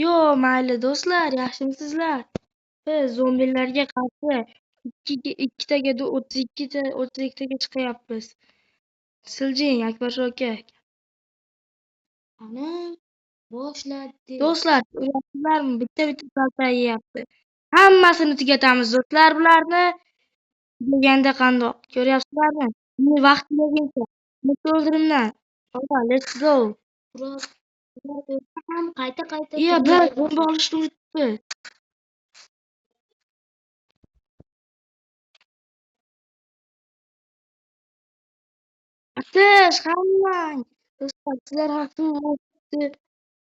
Yo, mayli do'stlar, yaxshimisizlar? Biz zombilarga qarshi ikkitaga 32taga chiqyapmiz. Siljing, Akbar aka. Ana boshladi. Do'stlar, ko'ryapsizlarmi? Bitta salto yeyapti. Hammasini tugatamiz do'stlar bularni. Deganda qandoq? Ko'ryapsizlarmi? Meni vaqt kelguncha. Bitta o'ldirimdan. Hola, let's go. Biroz ham qayta Iya, biz bomba olishni unutdik. Ateş, hammang. Do'stlar, sizlar ham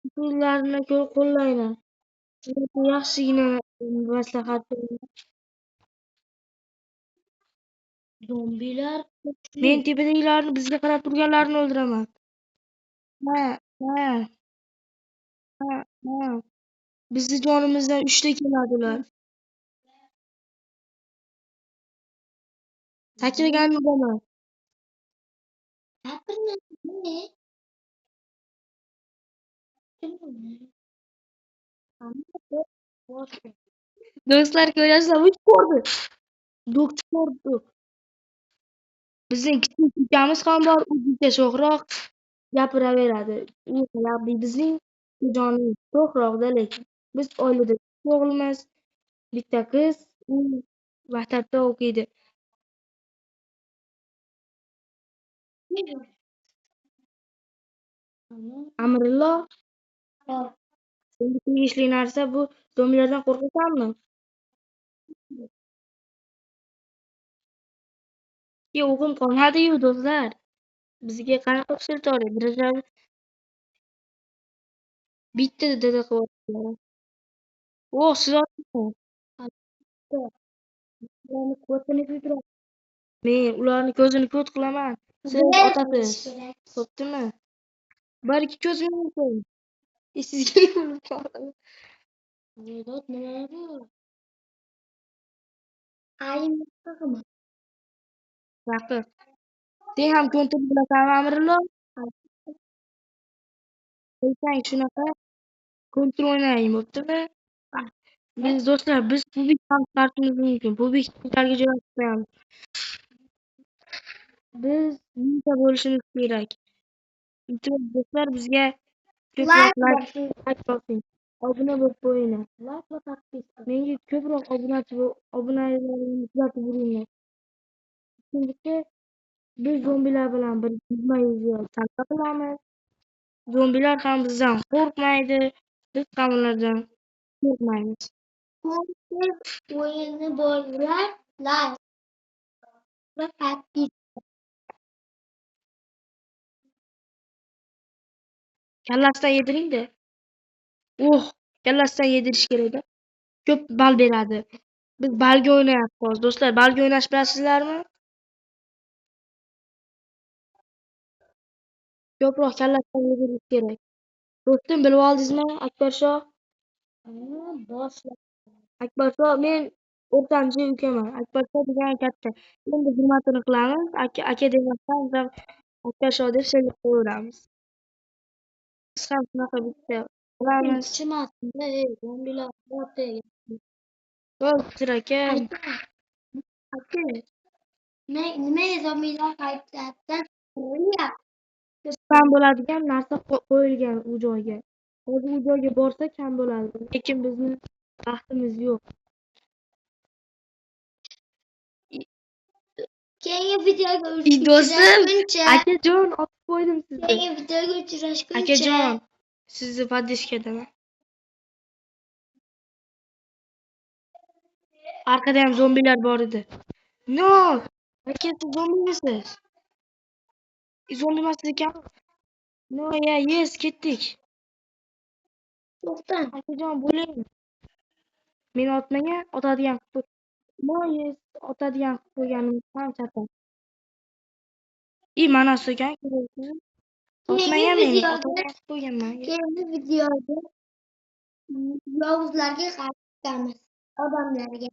usullarni qo'llayman. Sizlarga yaxshigina maslahat beraman. zombilar Men tepadagilarni bizga qarab turganlarni o'ldiraman. Ha, ha, ha. Bizni jonimizdan 3ta keladilar. Sakraganni uraman. Do'stlar ko'ryapsizlar, 3 ko'rdi. Doktor ko'rdi. Bizning kichik ukamiz ham bor, u juda sho'xroq gapiraveradi. U bizning jonimiz sho'xroqda, lekin biz oilada o'g'ilmiz, bitta qiz, u maktabda o'qiydi. Amrillo, senga tegishli narsa bu. Zombilardan qo'rqasanmi? O'g'im qolmadi-yu do'stlar. Bizga qanaqa shiltori? Bitta dada qilyaptilar. O, siz otmi? Ularni ko'zini kuydiradi. Men ularni ko'zini ko't qilaman. Siz otasiz. Bo'ptimi? Balki ko'zim mumkin. Sizga bo'lib qoladi. nima bu? Ayni Raqib. Sen ham ko'ntir bilasanmi, Amrillo? Qo'ysang shunaqa ko'ntir o'ynaylik, bo'ptimi? Biz do'stlar, biz kubik ham chiqarishimiz mumkin. Kubiklarga joylashib qo'yamiz. Biz mingta bo'lishimiz kerak. Iltimos do'stlar, bizga ko'proq like bosing. Obuna bo'lib qo'yinglar. like va подписка. Menga ko'proq obunalaringizni kuzatib yuringlar. Ikkinchisi, biz zombilar bilan bir yuzma-yuz salto qilamiz. Zombilar ham bizdan qo'rqmaydi. Biz ham ulardan qo'rqmaymiz. O'yinni bolalar like va подписка. Kallasidan yediring-da. Kallasidan yedirish kerak-da. Ko'p bal beradi. Biz balga o'ynayapmiz, do'stlar. Balga o'ynash bilasizlarmi? Ko'proq kallasidan yedirish kerak. Do'stim, bilib oldingizmi, Akbarsho? Boshla. Akbarsho, men o'rtanchi ukaman. Akbarsho degan katta. Endi hurmatini qilamiz. Aka demasdan Akbarsho deb so'ylaveramiz. Biz ham shunaqa bitta qilamiz. Chimasin-da, zombilar o'rtaga. Bo'ldi, aka. Aka, nimaga zombilar qaytadan Kam bo'ladigan narsa qo'yilgan u joyga. Hozir u joyga borsak kam bo'ladi. Lekin bizning vaqtimiz yo'q. Keyingi videoga Do'stim, uchrashguncha. akajon, otib qo'ydim sizni. Keyingi videoga uchrashguncha. Akajon, sizni podishkadaman. Arkada ham zombilar bor edi. No! Aka, siz zombimisiz? Zombi emas ekan. No, yes, ketdik. To'xta. Akajon, bo'ling. Meni otmagan, otadigan qilib. No, yes, otadigan qilib qo'yganim ham chatoq. Mana ekan, otmagan meni, otadigan qilib qo'yganman. Keyingi videoda yovuzlarga qarashamiz. Odamlarga.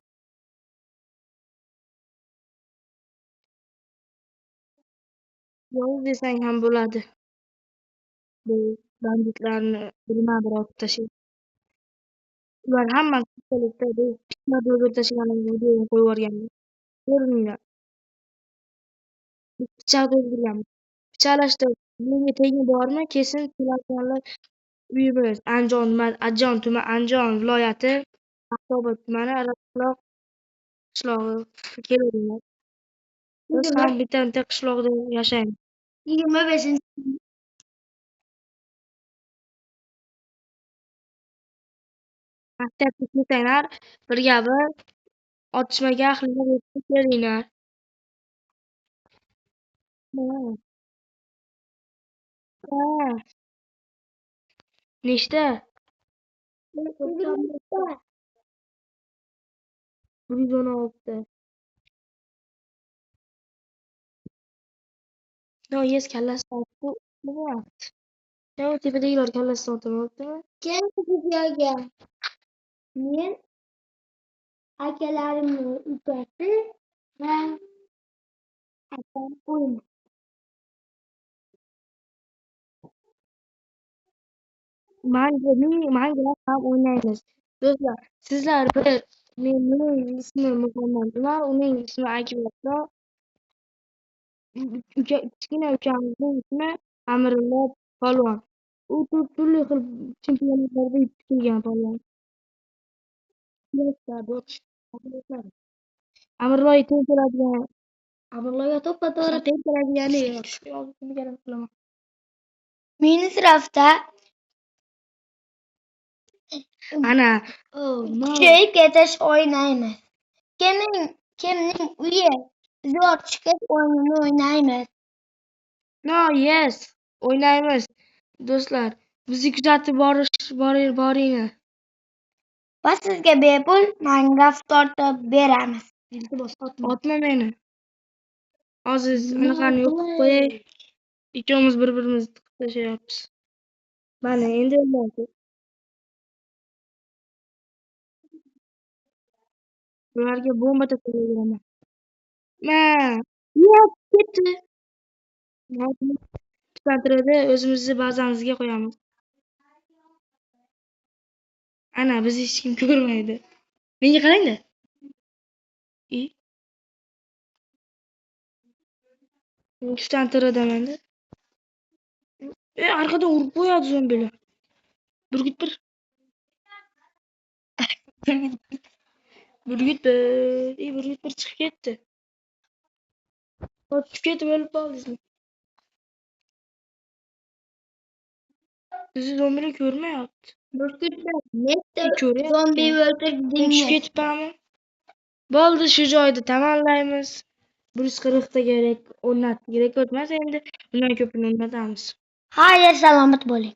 Yovuz desang ham bo'ladi. Bu banditlarni bilma bir otib tashlab. Ular hammasi birgalikda pichma dolga tashlaganini videoni qo'yib yuborganmiz. Ko'ringlar. Biz pichoq o'ldirganmiz. Pichoqlashda bunga tegi bormi? Kesin kelayotganlar uyimiz Andijon viloyati Paxtaobod tumani Arabquloq qishlog'i kelinglar. Biz ham bitta qishloqda yashaymiz. 25. Maktabga kelsanglar bir otishmaga ahlinglar yetsa kelinglar. Ha, ha. Nechta? 116. No, yes, kallasidan bo'lyapti. Yo, tepadagilar kallasidan o'tmayaptimi? Keyin videoga men akalarimni ukasi va akam o'yin. Manga ham o'ynaymiz. Do'stlar, sizlar mening ismim Muhammad Umar, uning ismi Akbar. Kichkina ukamizning ismi Amirullo polvon. U turli xil chempionatlarda yutib kelgan polvon. Amirulloga teng keladigan Amirloga to'ppa-to'g'ri teng keladigani yo'q. Shu yozuvni garam qilaman. meni sirafda Ana, kuchayib ketish o'ynaymiz. Kimning uyi zo'r chiqib o'yinini o'ynaymiz. no, yes, o'ynaymiz. Do'stlar, bizni kuzatib boringlar. Va sizga bepul Minecraft tortib beramiz. Otma meni. Hozir anaqani yo'qib qo'yay. Ikkovimiz bir-birimizni tiqib tashlayapmiz. Mana endi bo'ldi. Bularga bomba tashlab ketdi. Tushuntiradi, o'zimizni bazamizga qo'yamiz. Ana, bizni hech kim ko'rmaydi. Menga qarangda. Tushuntiradimanda. Arqadan urib qo'yadi zombilar. Burgit bir. Burgit bir chiqib ketdi. Tushib ketib o'lib qoldingizmi? Bizni zombilar ko'rmayapti. Burgutlar nechta Ko'ryapti. zombi Tushib o'ldirdingiz? ketibmi? Bo'ldi, shu joyda tamomlaymiz. 140 ta kerak, o'rnatdik. Rekord emas endi. Undan ko'pini o'rnatamiz. Xayr, salomat bo'ling.